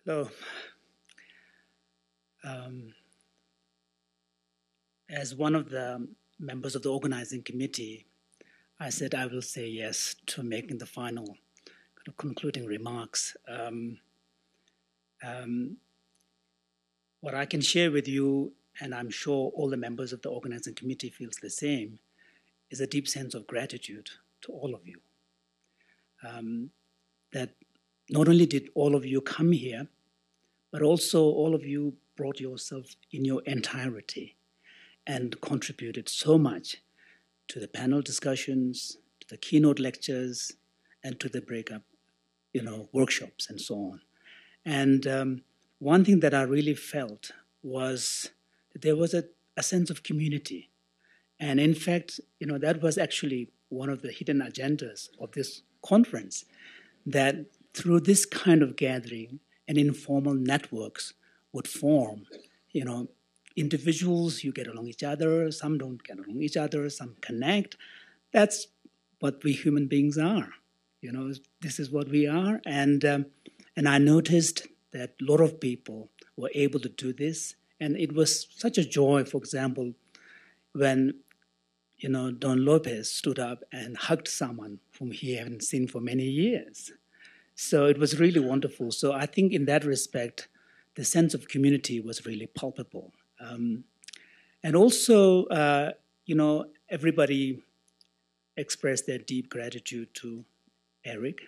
Hello. Um, as one of the members of the organizing committee, I said I will say yes to making the final kind of concluding remarks. What I can share with you, and I'm sure all the members of the organizing committee feels the same, is a deep sense of gratitude to all of you. That not only did all of you come here, but also all of you brought yourself in your entirety and contributed so much to the panel discussions, to the keynote lectures, and to the breakup, workshops and so on. And one thing that I really felt was that there was a sense of community. And in fact, that was actually one of the hidden agendas of this conference, that through this kind of gathering and informal networks would form, individuals, you get along each other, some don't get along each other, some connect. That's what we human beings are. This is what we are. And I noticed that a lot of people were able to do this. And it was such a joy, for example, when Don Lopez stood up and hugged someone whom he hadn't seen for many years. So it was really wonderful. So I think in that respect, the sense of community was really palpable. And also, everybody expressed their deep gratitude to Eric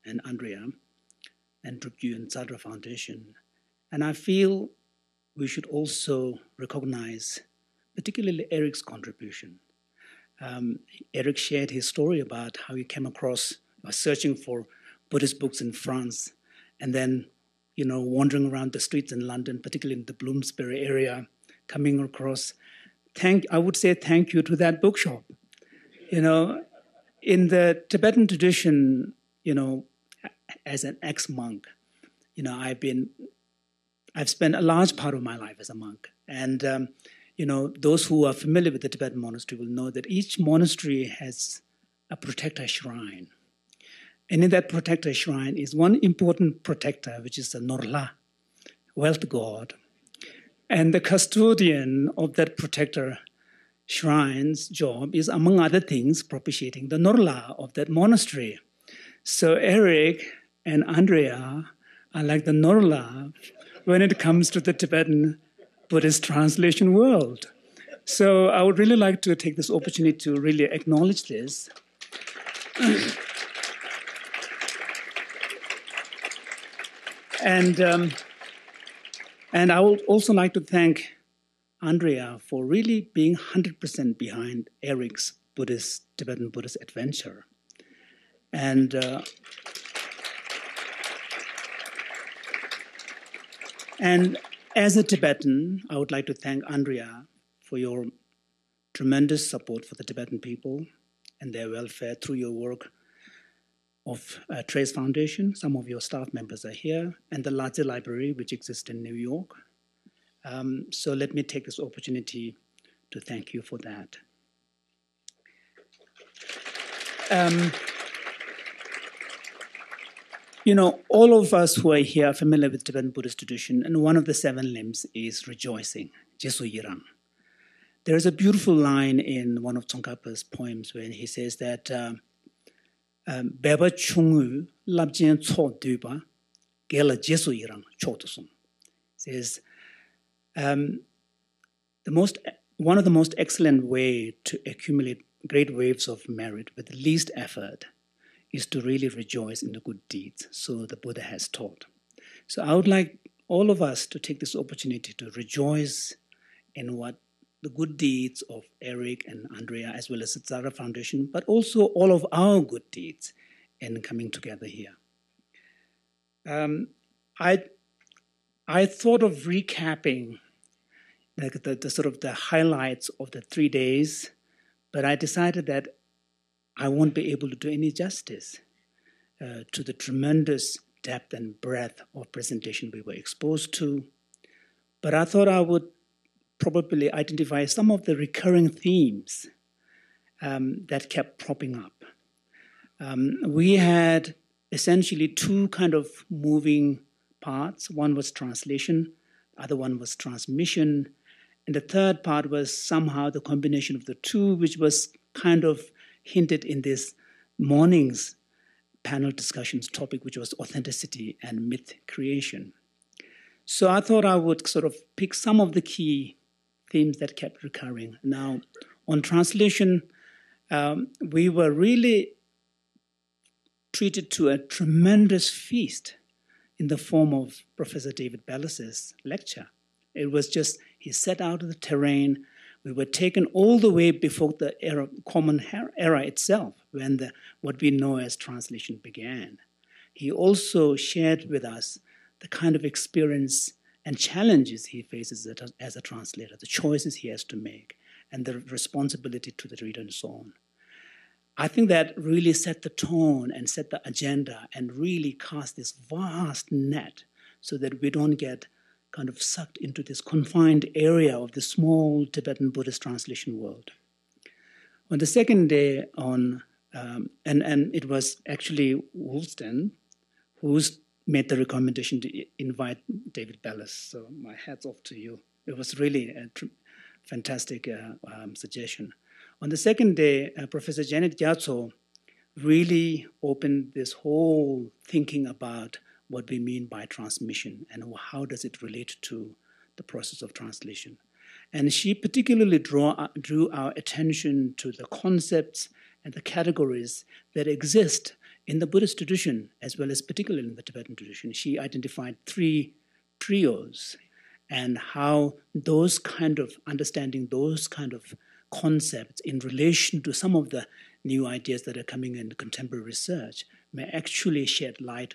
and Andrea and Drukgyal and Zadra Foundation. And I feel we should also recognize particularly Eric's contribution. Eric shared his story about how he came across searching for Buddhist books in France, and then, wandering around the streets in London, particularly in the Bloomsbury area, coming across, I would say thank you to that bookshop. In the Tibetan tradition, as an ex-monk, I've spent a large part of my life as a monk. And, those who are familiar with the Tibetan monastery will know that each monastery has a protector shrine. And in that protector shrine is one important protector, which is the Norla, wealth god. And the custodian of that protector shrine's job is, among other things, propitiating the Norla of that monastery. So Eric and Andrea are like the Norla when it comes to the Tibetan Buddhist translation world. So I would really like to take this opportunity to really acknowledge this. And I would also like to thank Andrea for really being 100% behind Eric's Tibetan Buddhist adventure. And as a Tibetan, I would like to thank Andrea for your tremendous support for the Tibetan people and their welfare through your work of Trace Foundation. Some of your staff members are here, and the larger library, which exists in New York. So let me take this opportunity to thank you for that. All of us who are here are familiar with Tibetan Buddhist tradition, and one of the 7 limbs is rejoicing, Jesu Yirang. There is a beautiful line in one of Tsongkhapa's poems where he says that Beba chungu labjian cho duba gela Jesu Yirang chotusum. Says one of the most excellent way to accumulate great waves of merit with the least effort is to really rejoice in the good deeds, so the Buddha has taught. So I would like all of us to take this opportunity to rejoice in what the good deeds of Eric and Andrea, as well as the Zara Foundation, but also all of our good deeds in coming together here. I thought of recapping the sort of the highlights of the 3 days, but I decided that I won't be able to do any justice to the tremendous depth and breadth of presentation we were exposed to. But I thought I would probably identify some of the recurring themes that kept propping up. We had essentially 2 kind of moving parts. One was translation, the other one was transmission, and the third part was somehow the combination of the two, which was kind of hinted in this morning's panel discussions topic, which was authenticity and myth creation. So I thought I would sort of pick some of the key themes that kept recurring. Now, on translation, we were really treated to a tremendous feast in the form of Professor David Bellis's lecture. It was just, he set out of the terrain. We were taken all the way before the Common Era itself, when what we know as translation began. He also shared with us the kind of experience and challenges he faces as a translator, the choices he has to make, and the responsibility to the reader and so on. I think that really set the tone and set the agenda and really cast this vast net so that we don't get kind of sucked into this confined area of the small Tibetan Buddhist translation world. On the second day, and it was actually Woolston who's made the recommendation to invite David Bellis. So my hat's off to you. It was really a fantastic suggestion. On the second day, Professor Janet Gyatso really opened this whole thinking about what we mean by transmission and how does it relate to the process of translation. And she particularly drew our attention to the concepts and the categories that exist in the Buddhist tradition, as well as particularly in the Tibetan tradition. She identified 3 trios and how those kind of understanding, those kind of concepts in relation to some of the new ideas that are coming in contemporary research may actually shed light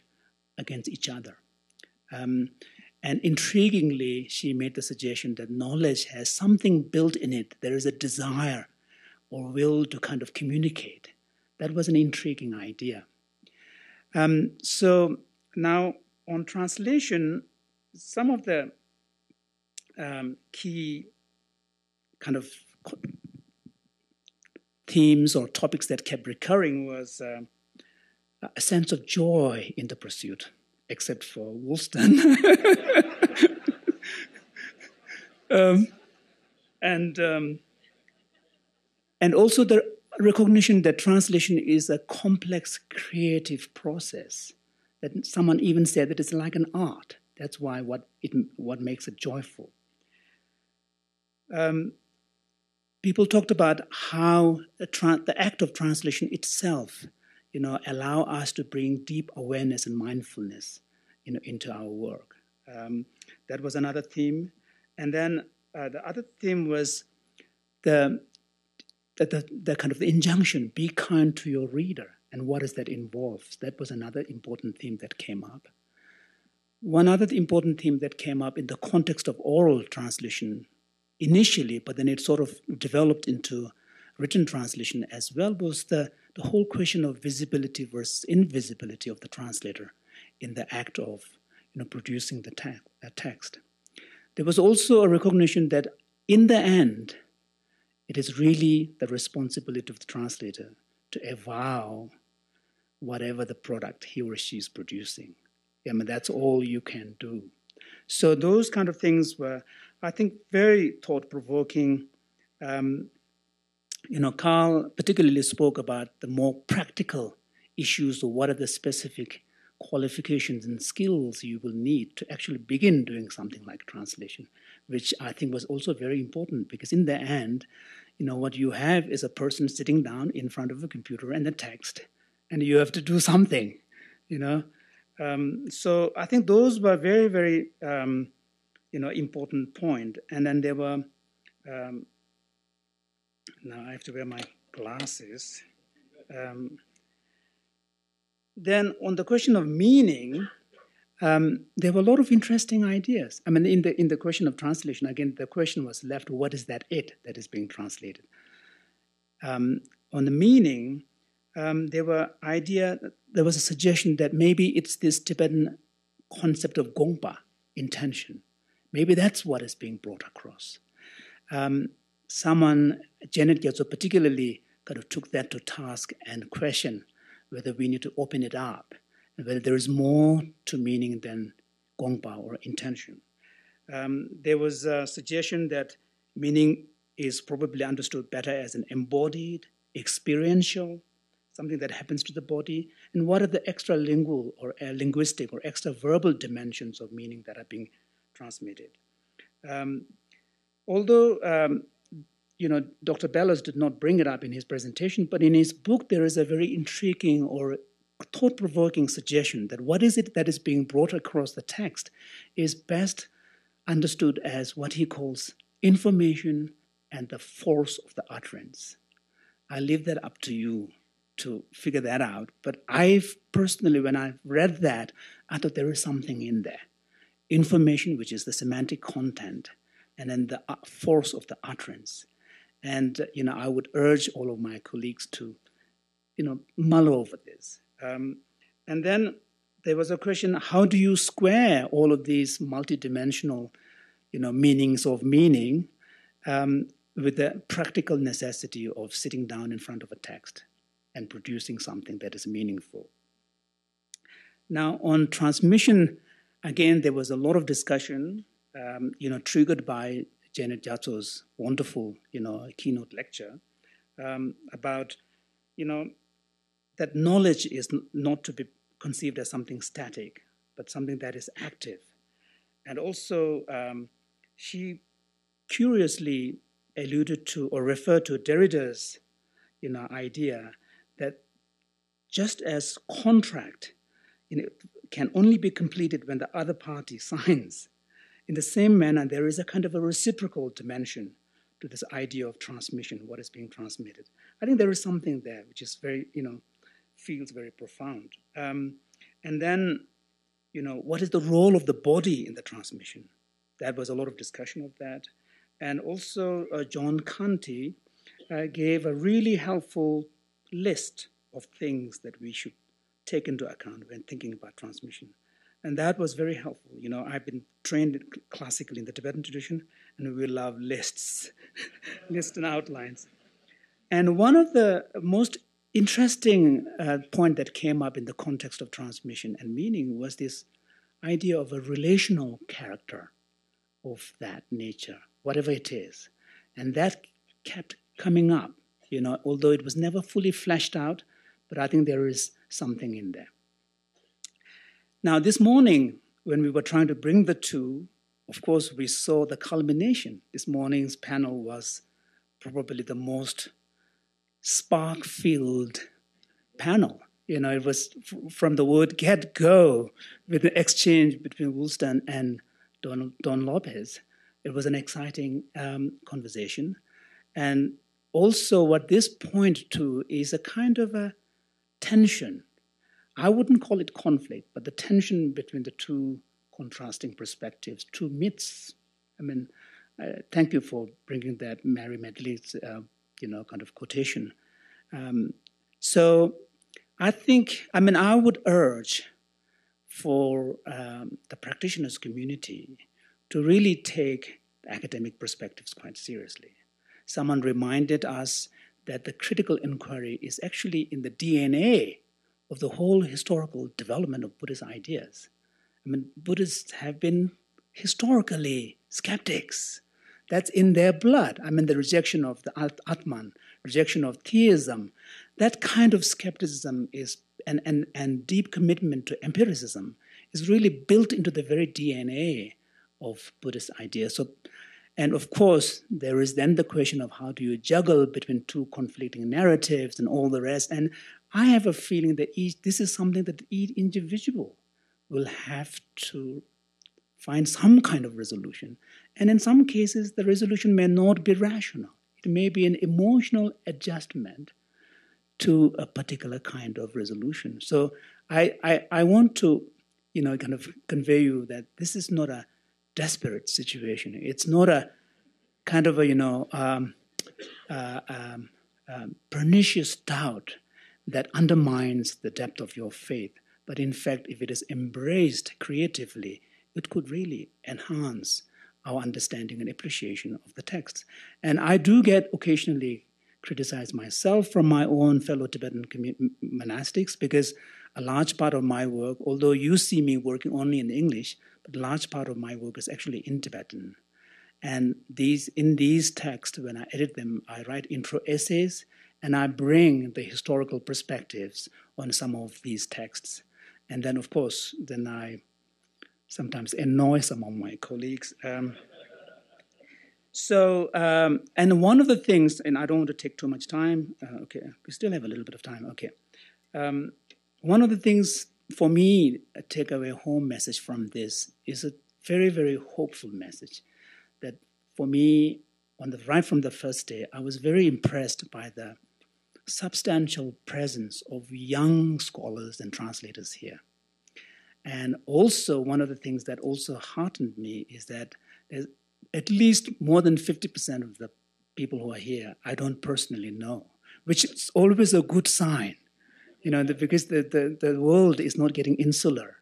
against each other. And intriguingly, she made the suggestion that knowledge has something built in it. There is a desire or will to kind of communicate. That was an intriguing idea. So now on translation, some of the key kind of themes or topics that kept recurring was a sense of joy in the pursuit, except for Woolston. And also the recognition that translation is a complex creative process, that someone even said that it's like an art. That's why what makes it joyful. People talked about how the act of translation itself, allow us to bring deep awareness and mindfulness, into our work. That was another theme. And then the other theme was the kind of the injunction, be kind to your reader, and what does that involve? That was another important theme that came up. One other important theme that came up in the context of oral translation initially, but then it sort of developed into written translation as well, was the whole question of visibility versus invisibility of the translator in the act of producing the text. There was also a recognition that in the end, it is really the responsibility of the translator to avow whatever the product he or she is producing. That's all you can do. So those kind of things were, I think, very thought-provoking. Carl particularly spoke about the more practical issues of what are the specific qualifications and skills you will need to actually begin doing something like translation, which I think was also very important, because in the end, what you have is a person sitting down in front of a computer and a text, and you have to do something, So I think those were very, very, important point. And then there were, now I have to wear my glasses. Then on the question of meaning, there were a lot of interesting ideas. In the question of translation, again, the question was left, what is that it that is being translated? On the meaning, there was a suggestion that maybe it's this Tibetan concept of gongpa, intention. Maybe that's what is being brought across. Janet Gyatso particularly kind of took that to task and questioned whether we need to open it up, and whether there is more to meaning than gongpa or intention. There was a suggestion that meaning is probably understood better as an embodied, experiential, something that happens to the body, and what are the extra-lingual or linguistic or extra-verbal dimensions of meaning that are being transmitted. Although Dr. Bellows did not bring it up in his presentation, but in his book there is a very intriguing or thought-provoking suggestion that what is it that is being brought across the text is best understood as what he calls information and the force of the utterance. I leave that up to you to figure that out, but I've personally, when I read that, I thought there is something in there. Information, which is the semantic content, and then the force of the utterance. And, I would urge all of my colleagues to, mull over this. And then there was a question, how do you square all of these multidimensional, meanings of meaning with the practical necessity of sitting down in front of a text and producing something that is meaningful? Now, on transmission, again, there was a lot of discussion, triggered by Janet Jatso's wonderful, keynote lecture about, that knowledge is not to be conceived as something static, but something that is active. And also, she curiously alluded to or referred to Derrida's, idea that just as contract, can only be completed when the other party signs, in the same manner, there is a kind of a reciprocal dimension to this idea of transmission, what is being transmitted. I think there is something there which is very, feels very profound. And then, what is the role of the body in the transmission? There was a lot of discussion of that. And also, John Canty gave a really helpful list of things that we should take into account when thinking about transmission. And that was very helpful. I've been trained classically in the Tibetan tradition, and we love lists, lists and outlines. And one of the most interesting point that came up in the context of transmission and meaning was this idea of a relational character of that nature, whatever it is. And that kept coming up, although it was never fully fleshed out, but I think there is something in there. Now, this morning, when we were trying to bring the two, of course, we saw the culmination. This morning's panel was probably the most spark-filled panel. It was from the word get-go with the exchange between Woolston and Don Lopez. It was an exciting conversation. And also what this points to is a kind of a tension. I wouldn't call it conflict, but the tension between the two contrasting perspectives, two myths. Thank you for bringing that Mary Medley's, kind of quotation. So I think, I would urge for the practitioners community to really take academic perspectives quite seriously. Someone reminded us that the critical inquiry is actually in the DNA of the whole historical development of Buddhist ideas. Buddhists have been historically skeptics. That's in their blood. The rejection of the Atman, rejection of theism, that kind of skepticism is and deep commitment to empiricism is really built into the very DNA of Buddhist ideas. So, and of course, there is then the question of how do you juggle between two conflicting narratives and all the rest. And I have a feeling that this is something that each individual will have to find some kind of resolution. And in some cases, the resolution may not be rational. It may be an emotional adjustment to a particular kind of resolution. So I want to, kind of convey you that this is not a desperate situation. It's not a kind of a, pernicious doubt that undermines the depth of your faith. But in fact, if it is embraced creatively, it could really enhance our understanding and appreciation of the texts. And I do get occasionally criticized myself from my own fellow Tibetan monastics because a large part of my work, although you see me working only in English, a large part of my work is actually in Tibetan. And in these texts, when I edit them, I write intro essays, and I bring the historical perspectives on some of these texts. And then, of course, then I sometimes annoy some of my colleagues. And one of the things, and I don't want to take too much time. Okay, we still have a little bit of time. Okay. One of the things for me, a takeaway home message from this is a very, very hopeful message that for me, right from the first day, I was very impressed by the substantial presence of young scholars and translators here. And also, one of the things that also heartened me is that there's at least more than 50% of the people who are here I don't personally know, which is always a good sign, because the world is not getting insular.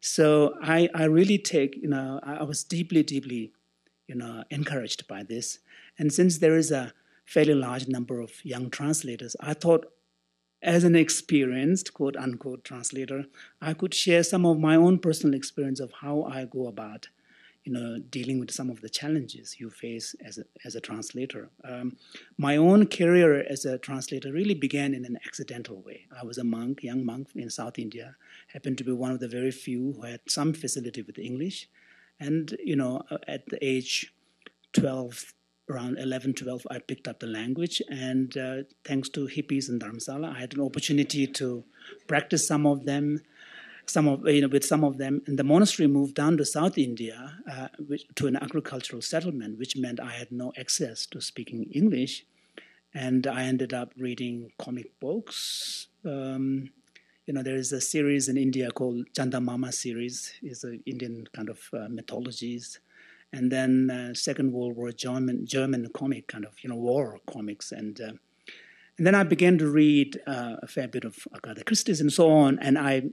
So I really take, I was deeply, deeply, encouraged by this. And since there is a fairly large number of young translators, I thought as an experienced, quote unquote, translator, I could share some of my own personal experience of how I go about, dealing with some of the challenges you face as a translator. My own career as a translator really began in an accidental way. I was a young monk in South India, happened to be one of the very few who had some facility with English. And, at the age 12, around 11, 12, I picked up the language. And thanks to hippies in Dharamsala, I had an opportunity to practice with some of them. And the monastery moved down to South India to an agricultural settlement, which meant I had no access to speaking English. And I ended up reading comic books. There is a series in India called Chanda Mama series. It's an Indian kind of mythologies. And then Second World War German comic, kind of, war comics. And then I began to read a fair bit of Agatha Christie's and so on. And I,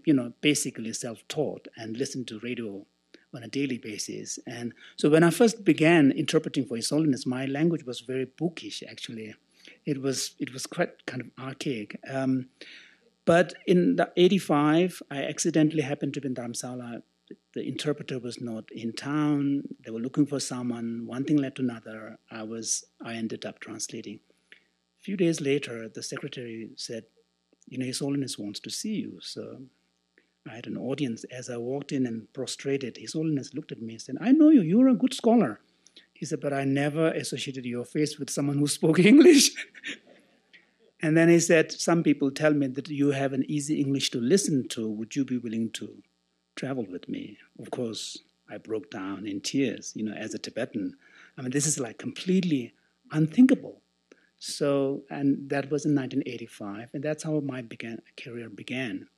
basically self-taught and listened to radio on a daily basis. And so when I first began interpreting for His Holiness, my language was very bookish, actually. It was quite kind of archaic. But in the 85, I accidentally happened to be in Dharamsala. The interpreter was not in town. They were looking for someone. One thing led to another. I ended up translating. A few days later, the secretary said, His Holiness wants to see you. So I had an audience. As I walked in and prostrated, His Holiness looked at me and said, I know you. You're a good scholar. He said, but I never associated your face with someone who spoke English. And then he said, some people tell me that you have an easy English to listen to. Would you be willing to travel with me? Of course, I broke down in tears, as a Tibetan. I mean, this is like completely unthinkable. So, and that was in 1985, and that's how my career began.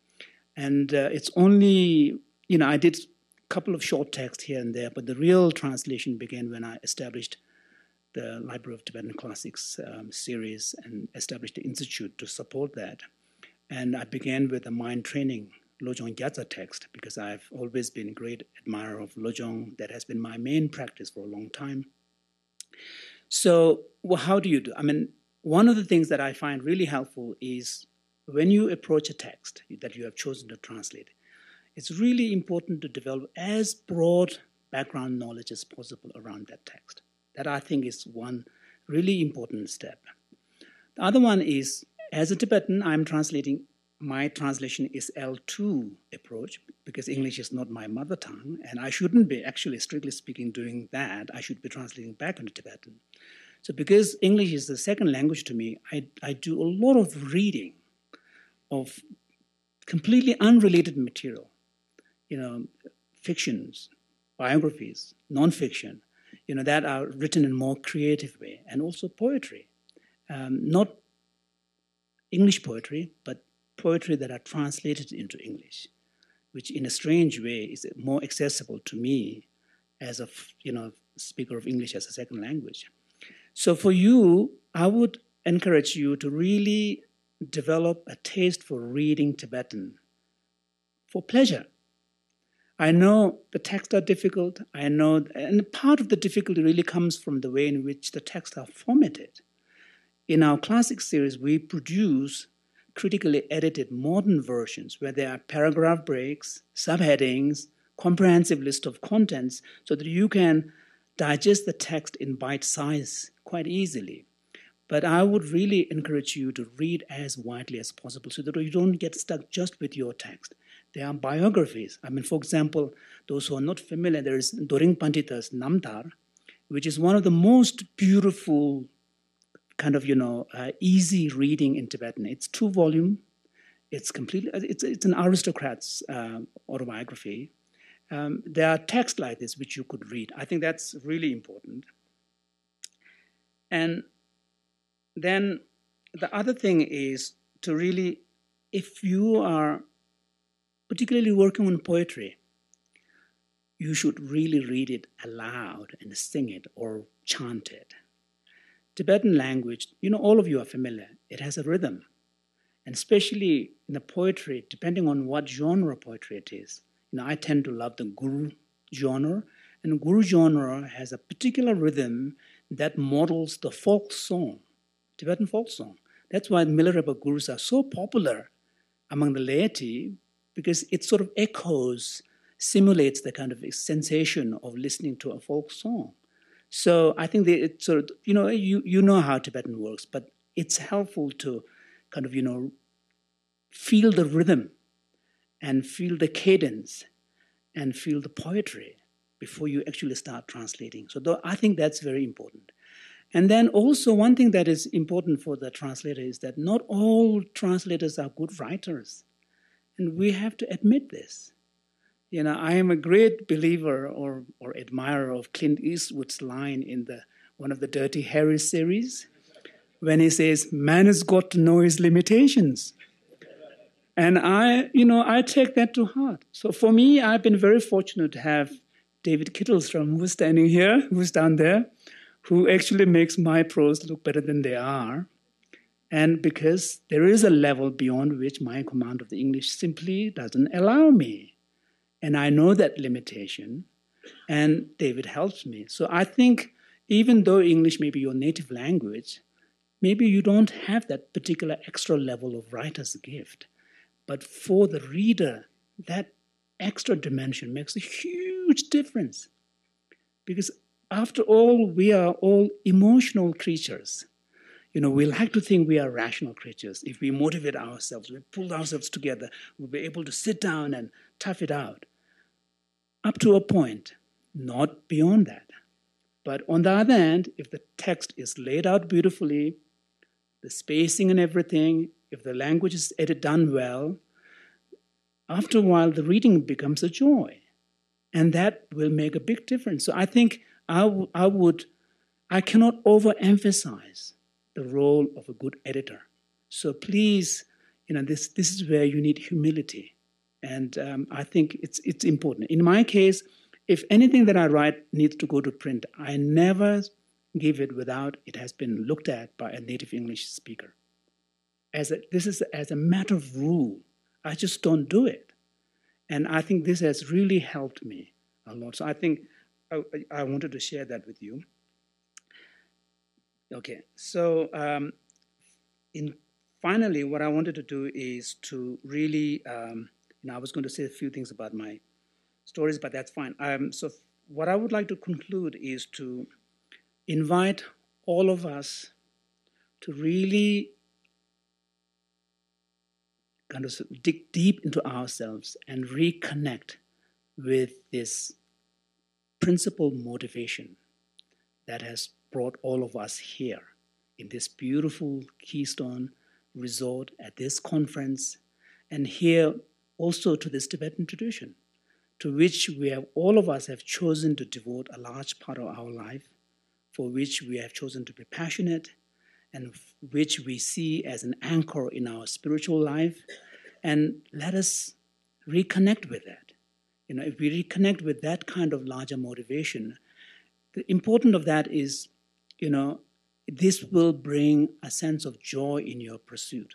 And it's only, I did a couple of short texts here and there, but the real translation began when I established the Library of Tibetan Classics series and established the institute to support that. And I began with a mind training Lojong Gyatso text because I've always been a great admirer of Lojong. That has been my main practice for a long time. So how do you do? I mean, one of the things that I find really helpful is when you approach a text that you have chosen to translate, it's really important to develop as broad background knowledge as possible around that text. That I think is one really important step. The other one is, as a Tibetan, I'm translating, my translation is L2 approach because English is not my mother tongue, and I shouldn't be actually, strictly speaking, doing that. I should be translating back into Tibetan. So because English is the second language to me, I do a lot of reading of completely unrelated material, fictions, biographies, nonfiction, that are written in a more creative way, and also poetry. Not English poetry, but poetry that are translated into English, which in a strange way is more accessible to me as a speaker of English as a second language. So for you, I would encourage you to really develop a taste for reading Tibetan for pleasure. I know the texts are difficult. I know, and part of the difficulty really comes from the way in which the texts are formatted. In our classic series, we produce critically edited modern versions where there are paragraph breaks, subheadings, comprehensive list of contents so that you can digest the text in bite size quite easily. But I would really encourage you to read as widely as possible so that you don't get stuck just with your text. There are biographies. I mean, for example, those who are not familiar, there is Doring Pandita's Namtar, which is one of the most beautiful kind of, easy reading in Tibetan. It's 2-volume. It's completely, it's an aristocrat's autobiography. There are texts like this which you could read. I think that's really important. And then the other thing is to really, if you are particularly working on poetry, you should really read it aloud and sing it or chant it. Tibetan language, all of you are familiar. It has a rhythm. And especially in the poetry, depending on what genre of poetry it is. I tend to love the Guru genre. And Guru genre has a particular rhythm that models the folk song, Tibetan folk song. That's why Milarepa Gurus are so popular among the laity, because it sort of echoes, simulates the kind of sensation of listening to a folk song. So I think that it's sort of, you know how Tibetan works, but it's helpful to kind of, feel the rhythm and feel the cadence and feel the poetry before you actually start translating. So I think that's very important. And then also one thing that is important for the translator is that not all translators are good writers. And we have to admit this. I am a great believer or admirer of Clint Eastwood's line in one of the Dirty Harry series, when he says, man has got to know his limitations. And I take that to heart. So for me, I've been very fortunate to have David Kittlestrom, who's standing here, who's down there, who actually makes my prose look better than they are. And because there is a level beyond which my command of the English simply doesn't allow me. And I know that limitation, and David helps me. So I think even though English may be your native language, maybe you don't have that particular extra level of writer's gift. But for the reader, that extra dimension makes a huge difference. Because after all, we are all emotional creatures. We like to think we are rational creatures. If we motivate ourselves, we pull ourselves together, we'll be able to sit down and tough it out. Up to a point, not beyond that. But on the other hand, if the text is laid out beautifully, the spacing and everything, if the language is done well, after a while the reading becomes a joy. And that will make a big difference. So I think I cannot overemphasize the role of a good editor. So please, this is where you need humility. And I think it's important. In my case, if anything that I write needs to go to print, I never give it without it has been looked at by a native English speaker. This is as a matter of rule. I just don't do it. And I think this has really helped me a lot. So I think I wanted to share that with you. Okay, so finally, what I wanted to do is to really, I was going to say a few things about my stories, but that's fine. So what I would like to conclude is to invite all of us to really kind of dig deep into ourselves and reconnect with this principal motivation that has brought all of us here in this beautiful Keystone resort at this conference, and here also to this Tibetan tradition, to which all of us have chosen to devote a large part of our life, for which we have chosen to be passionate, and which we see as an anchor in our spiritual life. And let us reconnect with that. If we reconnect with that kind of larger motivation, the important of that is, this will bring a sense of joy in your pursuit.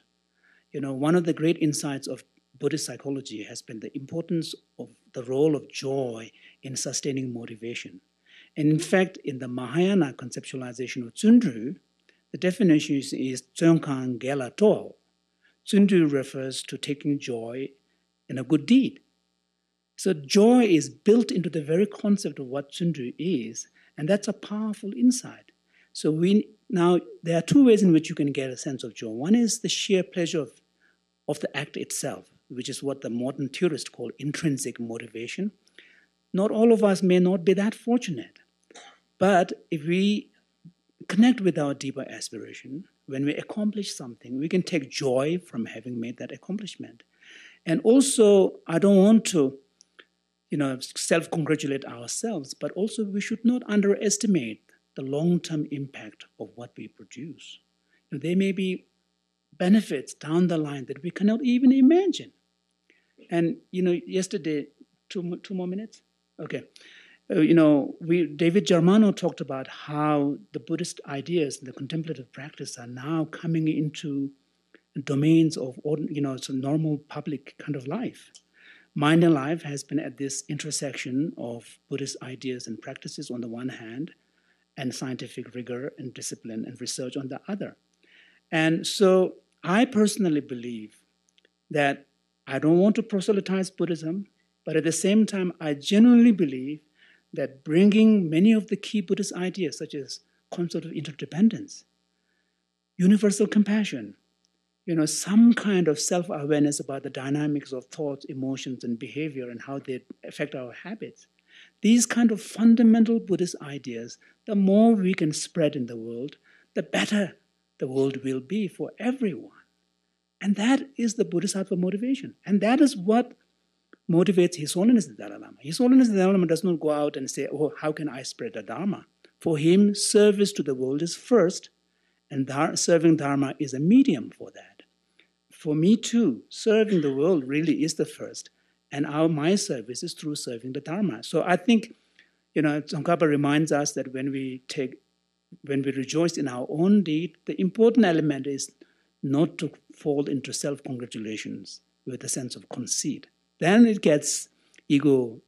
One of the great insights of Buddhist psychology has been the importance of the role of joy in sustaining motivation. And in fact, in the Mahayana conceptualization of Tsundru, the definition is Tsöngkang Gela To. Tsundru refers to taking joy in a good deed. So joy is built into the very concept of what Tsundru is, and that's a powerful insight. So now there are two ways in which you can get a sense of joy. One is the sheer pleasure of the act itself, which is what the modern theorists call intrinsic motivation. Not all of us may not be that fortunate, but if we connect with our deeper aspiration, when we accomplish something, we can take joy from having made that accomplishment. And also, I don't want to self-congratulate ourselves, but also we should not underestimate the long-term impact of what we produce. There may be benefits down the line that we cannot even imagine. And, yesterday, two more minutes? Okay. David Germano talked about how the Buddhist ideas and the contemplative practice are now coming into domains of, it's a normal public kind of life. Mind and Life has been at this intersection of Buddhist ideas and practices on the one hand, and scientific rigor and discipline and research on the other. And so I personally believe that I don't want to proselytize Buddhism, but at the same time, I genuinely believe that bringing many of the key Buddhist ideas, such as concept of interdependence, universal compassion, some kind of self-awareness about the dynamics of thoughts, emotions, and behavior and how they affect our habits. These kind of fundamental Buddhist ideas, the more we can spread in the world, the better the world will be for everyone. And that is the Bodhisattva motivation. And that is what motivates His Holiness the Dalai Lama. His Holiness the Dalai Lama does not go out and say, oh, how can I spread the Dharma? For him, service to the world is first, and serving Dharma is a medium for that. For me too, serving the world really is the first, and my service is through serving the Dharma. So I think, Tsongkhapa reminds us that when we rejoice in our own deed, the important element is not to fall into self-congratulations with a sense of conceit. Then it gets ego,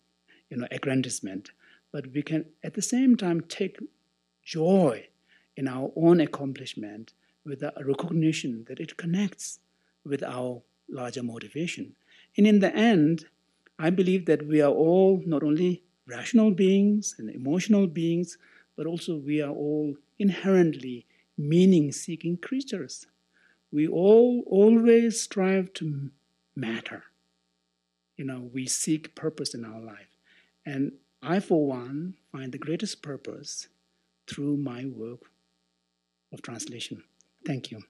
aggrandizement. But we can, at the same time, take joy in our own accomplishment with a recognition that it connects with our larger motivation. And in the end, I believe that we are all not only rational beings and emotional beings, but also we are all inherently meaning-seeking creatures. We all always strive to matter. We seek purpose in our life. And I, for one, find the greatest purpose through my work of translation. Thank you.